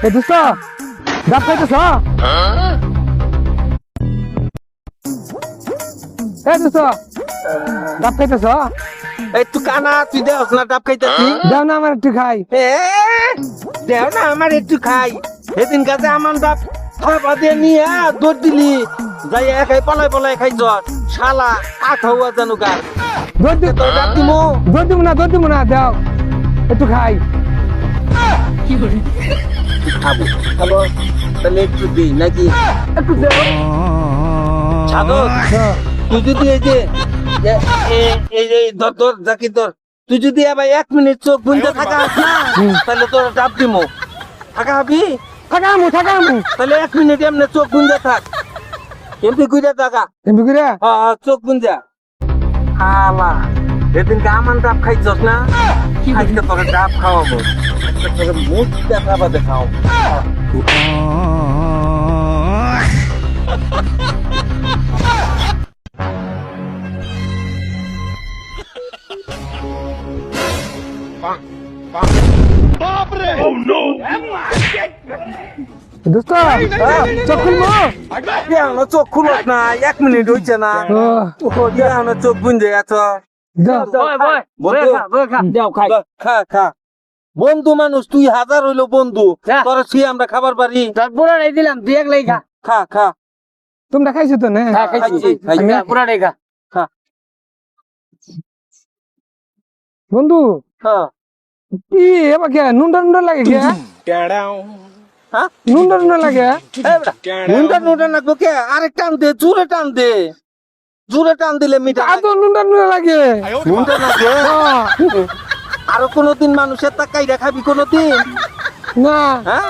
এ দোস্ত ডাব খাইতেছ এ দোস্ত ডাব খাইতেছ এই তুই কানা তুই দেখ না ডাব খাইতাছি দাও না আমার একটু খাই দেও না আমার একটু খাই সেদিন কাছে আমার ডাব খাবা দিয়ে নিয়ে দৌড় দিলি যাই একাই পলাই পলাই খাই জ্বর শালা আখ হওয়া জানু গাছ তোর ডাব দিমু দৌড় দিব না দাও একটু খাই খাবো খাবো তাহলে একটু দিই নাকি একটু দাও সাধক তুই যদি এই যে এই ধর জাকি তোর তুই যদি আবার 1 মিনিট চোখ বুঝতে থাকাস না তাহলে তোর ডাব দিমু থাকা হবি থাকামু তাহলে 1 মিনিট এমনি চোখ বুঝতে থাক এমপি গুজা থাকা এমনি করে হ্যাঁ চোখ বুঝা হালা এদিন কামান ডাব খাইছস না আজকে তোর ডাব খাওয়াবো তোর মুখ দেখা বাদে খাওয়াবো দোস্ত চোখ খুলবো এখনো চোখ খুলত না 1 মিনিট হইছে না এখনো চোখ বুঝে আছ খা বন্ধু মানুষ তুই হাজার হইলো বন্ধু তোর সে আমরা খাবার পারি পুরা নাই দিলাম তুই একলাই খা খা তোমরা খাইছো তো না খাইছি পুরা নাই খা বন্ধু হ্যাঁ কি এবার কে নুনটা লাগে কে নুনটা লাগে নুনটা নাকবো কে আরেক টান দে জোরে টান দিলে মিঠা এত নুনটা লাগে নুনটা নাকে আরো কোনোদিন মানুষের তাকাই দেখাবি কোনোদিন না হ্যাঁ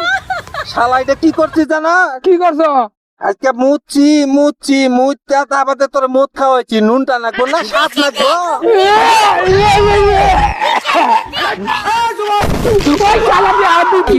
শালা এটা কি করছিস জানা কি করছো আজকে মুচ্চা তারপরে তোর মুদ খাওয়াইছি নুনটা নাকবো না শ্বাস নাকবো কি